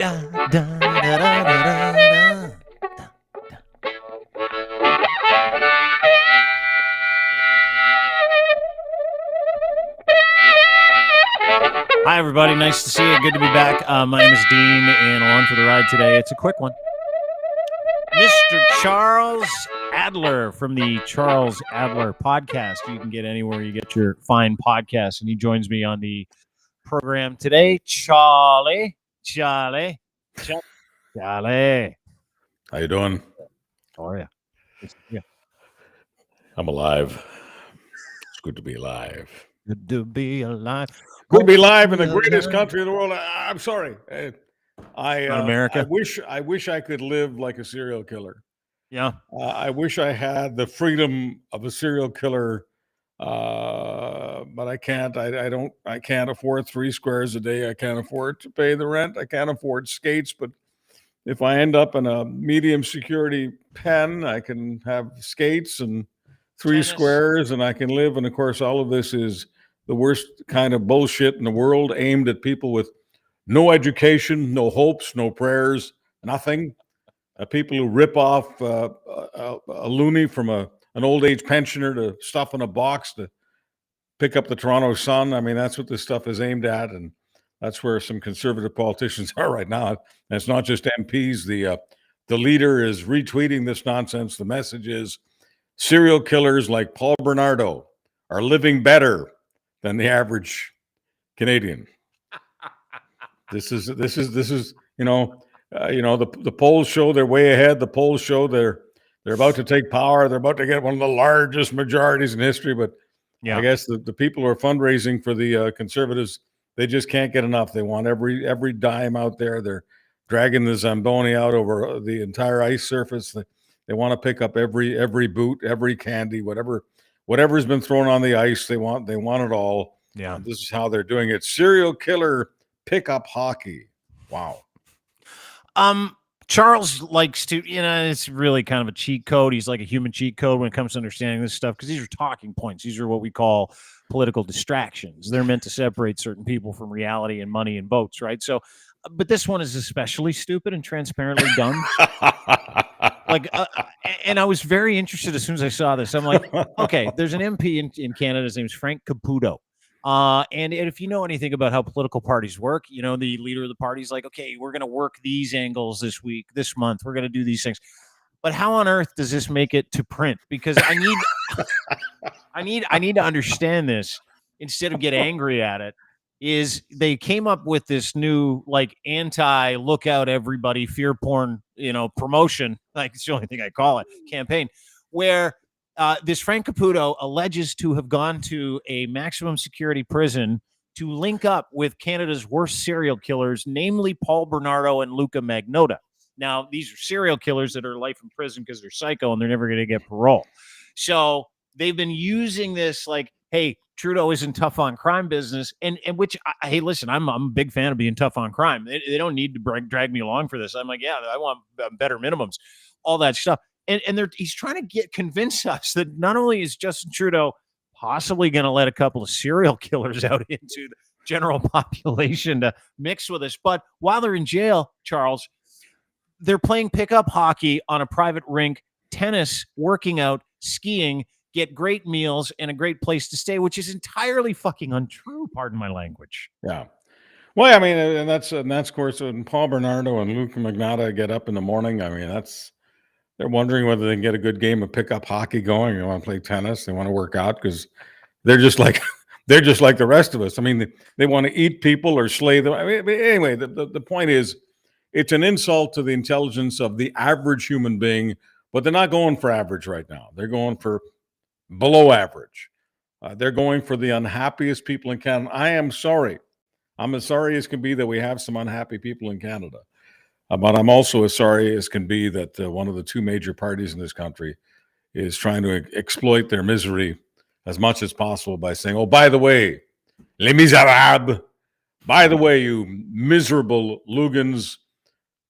Da, da, da, da, da, da, da. Hi, everybody. Nice to see you. Good to be back. My name is Dean, and along for the ride today, it's a quick one. Mr. Charles Adler from the Charles Adler podcast. You can get anywhere you get your fine podcasts, and he joins me on the program today. Charlie. How you doing? How are you? Yeah. I'm alive. It's good to be alive. Good to be alive. Good to be alive in the greatest country in the world. I'm sorry. Not America. I wish I could live like a serial killer. Yeah. I wish I had the freedom of a serial killer, but I can't. I can't afford 3 squares a day. I can't afford to pay the rent. I can't afford skates. But if I end up in a medium security pen, I can have skates and 3 Tennis. squares, and I can live. And of course, all of this is the worst kind of bullshit in the world, aimed at people with no education, no hopes, no prayers, nothing. People who rip off a loony from an old age pensioner to stuff in a box to pick up the Toronto Sun. I mean, that's what this stuff is aimed at, and that's where some conservative politicians are right now. And it's not just MPs. The leader is retweeting this nonsense. The message is serial killers like Paul Bernardo are living better than the average Canadian. This is the polls show they're way ahead. The polls show they're about to take power. They're about to get one of the largest majorities in history. But yeah. I guess the people who are fundraising for the Conservatives, they just can't get enough. They want every dime out there. They're dragging the Zamboni out over the entire ice surface. They want to pick up every boot, every candy, whatever's been thrown on the ice. They want it all. Yeah. And this is how they're doing it. Serial killer pickup hockey. Wow. Charles likes to, it's really kind of a cheat code. He's like a human cheat code when it comes to understanding this stuff, because these are talking points. These are what we call political distractions. They're meant to separate certain people from reality and money and votes, right? So, but this one is especially stupid and transparently dumb. And I was very interested as soon as I saw this. I'm like, okay, there's an MP in Canada. His name's Frank Caputo. And if you know anything about how political parties work, the leader of the party is like, okay, we're going to work these angles this week, this month. We're going to do these things. But how on earth does this make it to print? Because I need to understand this instead of get angry at it. Is they came up with this new anti look out everybody fear porn, promotion. It's the only thing I call it, campaign, where this Frank Caputo alleges to have gone to a maximum security prison to link up with Canada's worst serial killers, namely Paul Bernardo and Luca Magnotta. Now, these are serial killers that are life in prison because they're psycho and they're never going to get parole. So they've been using this hey, Trudeau isn't tough on crime business, and which, hey, listen, I'm a big fan of being tough on crime. They don't need to drag me along for this. I'm like, yeah, I want better minimums, all that stuff. And he's trying to convince us that not only is Justin Trudeau possibly going to let a couple of serial killers out into the general population to mix with us, but while they're in jail, Charles, they're playing pickup hockey on a private rink, tennis, working out, skiing, get great meals and a great place to stay, which is entirely fucking untrue. Pardon my language. Yeah. Well, I mean, and that's of course when Paul Bernardo and Luca Magnotta get up in the morning. I mean, they're wondering whether they can get a good game of pickup hockey going. They want to play tennis. They want to work out because they're just like the rest of us. I mean, they want to eat people or slay them. I mean, anyway, the point is, it's an insult to the intelligence of the average human being. But they're not going for average right now. They're going for below average. They're going for the unhappiest people in Canada. I am sorry. I'm as sorry as can be that we have some unhappy people in Canada. But I'm also as sorry as can be that one of the 2 major parties in this country is trying to exploit their misery as much as possible by saying, oh, by the way, les miserables, by the way, you miserable Lugans,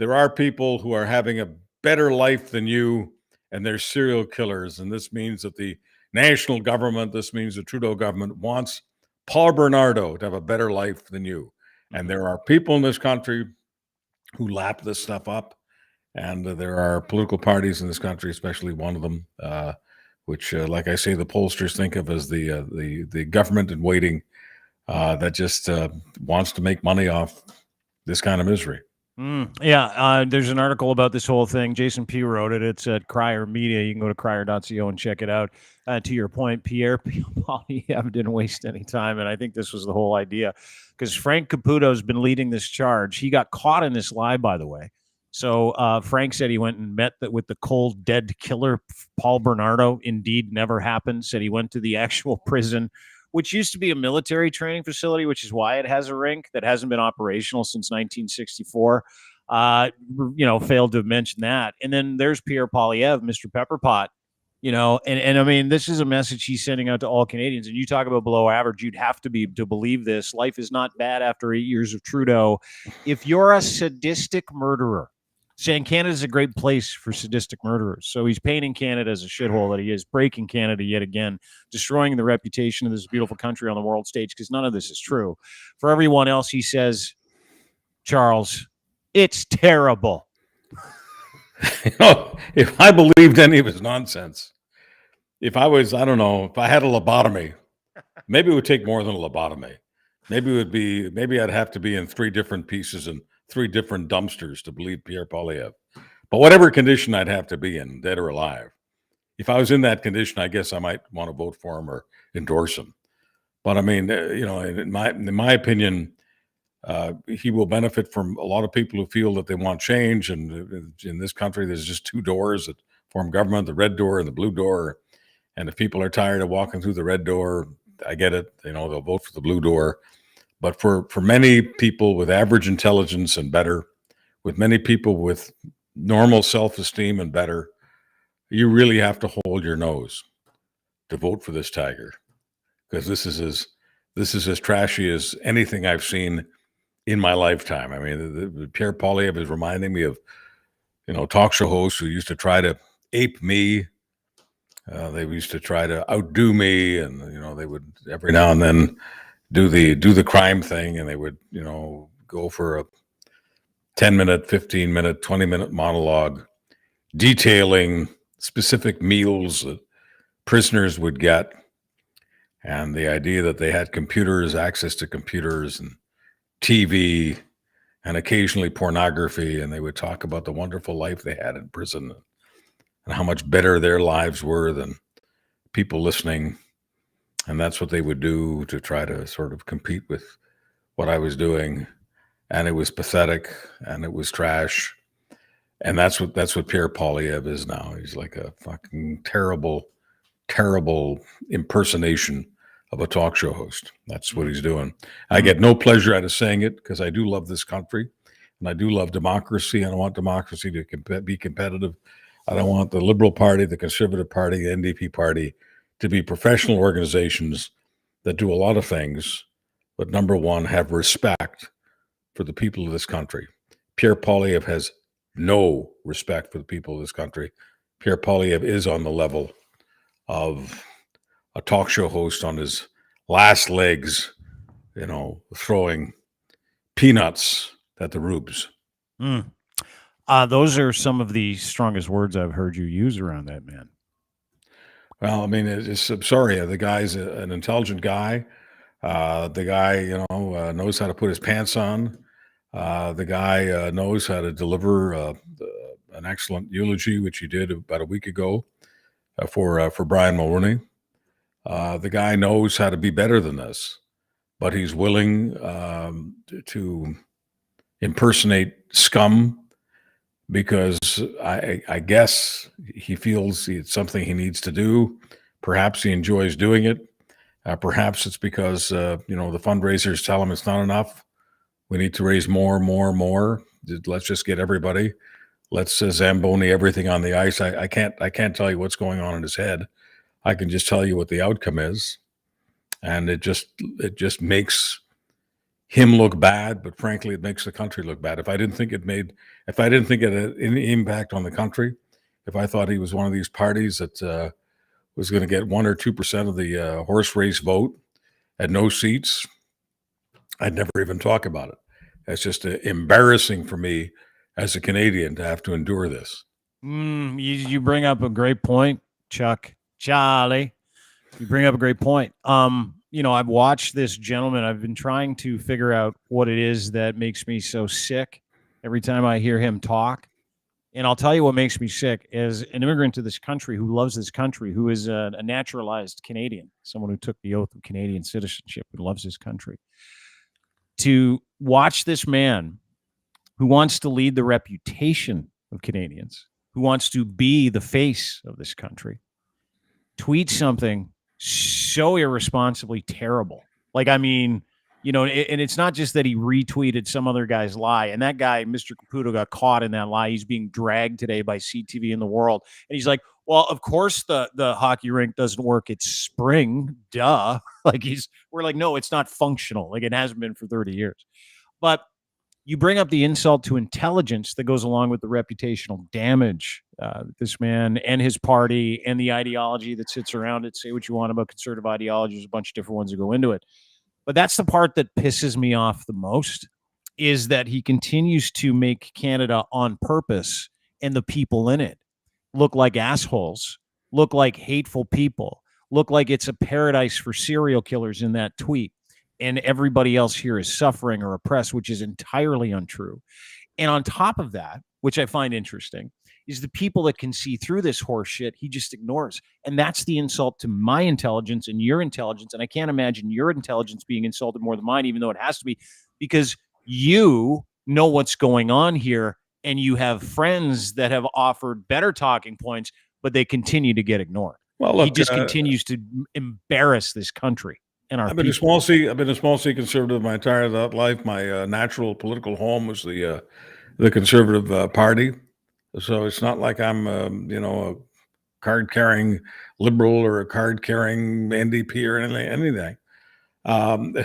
there are people who are having a better life than you, and they're serial killers. And this means that the national government, this means the Trudeau government wants Paul Bernardo to have a better life than you. And there are people in this country who lap this stuff up. And there are political parties in this country, especially one of them, which, like I say, the pollsters think of as the government in waiting that just wants to make money off this kind of misery. Yeah, there's an article about this whole thing. Jason P. wrote it. It's at Crier Media. You can go to crier.co and check it out. To your point, Pierre Poilievre didn't waste any time, and I think this was the whole idea, because Frank Caputo's been leading this charge. He got caught in this lie, by the way. So Frank said he went and met with the cold, dead killer, Paul Bernardo. Indeed, never happened. Said he went to the actual prison, which used to be a military training facility, which is why it has a rink that hasn't been operational since 1964. Failed to mention that. And then there's Pierre Poilievre, Mr. Pepperpot, and I mean, this is a message he's sending out to all Canadians. And you talk about below average, you'd have to be to believe this. Life is not bad after 8 years of Trudeau. If you're a sadistic murderer, saying Canada's a great place for sadistic murderers. So he's painting Canada as a shithole that he is, breaking Canada yet again, destroying the reputation of this beautiful country on the world stage, because none of this is true. For everyone else, he says, Charles, it's terrible. If I believed any of his nonsense, if I had a lobotomy, maybe it would take more than a lobotomy. Maybe I'd have to be in 3 different pieces and 3 different dumpsters to believe Pierre Poilievre. But whatever condition I'd have to be in, dead or alive, if I was in that condition, I guess I might want to vote for him or endorse him. But I mean, in my opinion, he will benefit from a lot of people who feel that they want change. And in this country, there's just 2 doors that form government: the red door and the blue door. And if people are tired of walking through the red door, I get it. They'll vote for the blue door. But for many people with average intelligence and better, with many people with normal self-esteem and better, you really have to hold your nose to vote for this tiger, because this is as trashy as anything I've seen in my lifetime. I mean, the Pierre Poilievre is reminding me of talk show hosts who used to try to ape me. They used to try to outdo me, and they would every now and then do the crime thing, and they would go for a 10-minute, 15-minute, 20-minute monologue detailing specific meals that prisoners would get, and the idea that they had access to computers and TV and occasionally pornography, and they would talk about the wonderful life they had in prison and how much better their lives were than people listening. And that's what they would do to try to sort of compete with what I was doing. And it was pathetic, and it was trash. And that's what Pierre Poilievre is now. He's like a fucking terrible, terrible impersonation of a talk show host. That's what he's doing. I get no pleasure out of saying it, because I do love this country, and I do love democracy. I don't want democracy to be competitive. I don't want the Liberal Party, the Conservative Party, the NDP Party to be professional organizations that do a lot of things, but number one, have respect for the people of this country. Pierre Poilievre has no respect for the people of this country. Pierre Poilievre is on the level of a talk show host on his last legs, throwing peanuts at the rubes. Those are some of the strongest words I've heard you use around that man. Well, I mean, I'm sorry. The guy's an intelligent guy. The guy, knows how to put his pants on. The guy knows how to deliver an excellent eulogy, which he did about a week ago for Brian Mulroney. The guy knows how to be better than this, but he's willing to impersonate scum, because I guess he feels it's something he needs to do. Perhaps he enjoys doing it. Perhaps it's because, the fundraisers tell him it's not enough. We need to raise more. Let's just get everybody. Let's Zamboni everything on the ice. I can't tell you what's going on in his head. I can just tell you what the outcome is. And it just makes him look bad, but frankly, it makes the country look bad. If I didn't think it had any impact on the country, if I thought he was one of these parties that was going to get 1 or 2% of the horse race vote at no seats, I'd never even talk about it. It's just embarrassing for me as a Canadian to have to endure this. You bring up a great point, Charlie. You bring up a great point. I've watched this gentleman. I've been trying to figure out what it is that makes me so sick every time I hear him talk. And I'll tell you what makes me sick as an immigrant to this country who loves this country, who is a naturalized Canadian, someone who took the oath of Canadian citizenship, who loves his country. To watch this man who wants to lead the reputation of Canadians, who wants to be the face of this country, tweet something so irresponsibly terrible. And it's not just that he retweeted some other guy's lie. And that guy, Mr. Caputo, got caught in that lie. He's being dragged today by CTV in the World. And he's like, well, of course the hockey rink doesn't work. It's spring. Duh. We're like, no, it's not functional. Like it hasn't been for 30 years. But you bring up the insult to intelligence that goes along with the reputational damage this man and his party and the ideology that sits around it. Say what you want about conservative ideology. There's a bunch of different ones that go into it. But that's the part that pisses me off the most, is that he continues to make Canada on purpose and the people in it look like assholes, look like hateful people, look like it's a paradise for serial killers in that tweet. And everybody else here is suffering or oppressed, which is entirely untrue. And on top of that, which I find interesting, is the people that can see through this horse shit, he just ignores. And that's the insult to my intelligence and your intelligence. And I can't imagine your intelligence being insulted more than mine, even though it has to be, because you know what's going on here and you have friends that have offered better talking points, but they continue to get ignored. Well, look, he just continues to embarrass this country. I've been a small C conservative my entire life. My natural political home was the Conservative Party. So it's not like I'm, a card-carrying liberal or a card-carrying NDP or anything.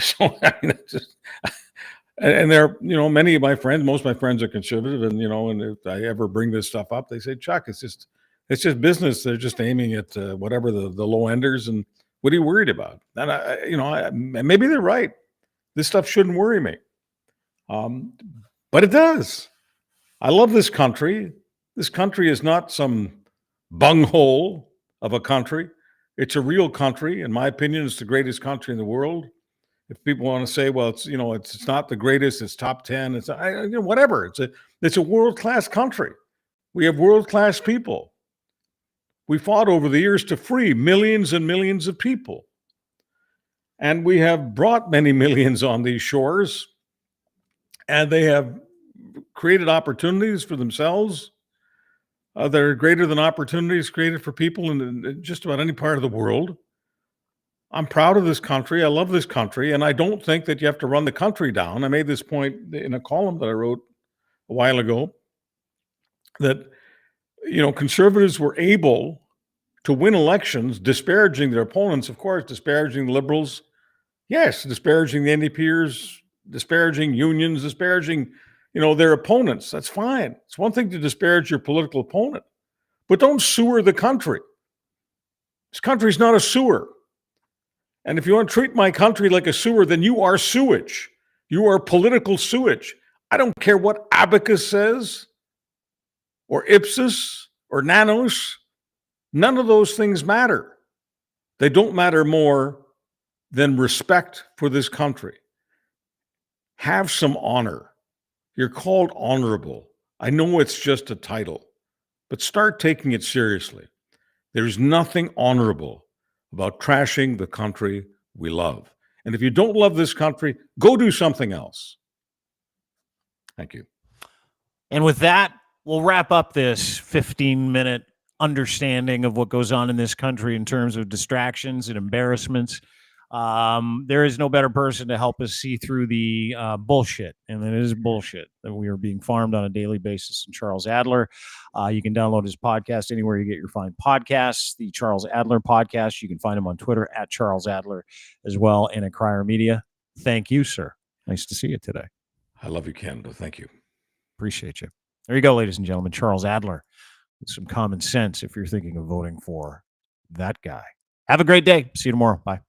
So I mean, and there, many of my friends, most of my friends are conservative, and and if I ever bring this stuff up, they say, Chuck, it's just business. They're just aiming at whatever the low enders, and what are you worried about? And maybe they're right. This stuff shouldn't worry me, but it does. I love this country. This country is not some bunghole of a country. It's a real country. In my opinion, it's the greatest country in the world. If people want to say, well, it's not the greatest, it's top 10, it's whatever. It's a world-class country. We have world-class people. We fought over the years to free millions and millions of people. And we have brought many millions on these shores, and they have created opportunities for themselves that are greater than opportunities created for people in just about any part of the world. I'm proud of this country. I love this country. And I don't think that you have to run the country down. I made this point in a column that I wrote a while ago that, conservatives were able to win elections disparaging their opponents, of course, disparaging the liberals. Yes, disparaging the NDPers, disparaging unions, disparaging their opponents. That's fine. It's one thing to disparage your political opponent, but don't sewer the country. This country's not a sewer. And if you want to treat my country like a sewer, then you are sewage. You are political sewage. I don't care what Abacus says, or Ipsos, or Nanos. None of those things matter. They don't matter more than respect for this country. Have some honor. You're called honorable. I know it's just a title, but start taking it seriously. There's nothing honorable about trashing the country we love. And if you don't love this country, go do something else. Thank you. And with that, we'll wrap up this 15-minute understanding of what goes on in this country in terms of distractions and embarrassments. There is no better person to help us see through the bullshit, and it is bullshit that we are being farmed on a daily basis in Charles Adler. You can download his podcast anywhere you get your fine podcasts, the Charles Adler podcast. You can find him on Twitter at Charles Adler as well, and at Crier Media. Thank you, sir. Nice to see you today. I love you, Canada. Thank you. Appreciate you. There you go, ladies and gentlemen. Charles Adler with some common sense if you're thinking of voting for that guy. Have a great day. See you tomorrow. Bye.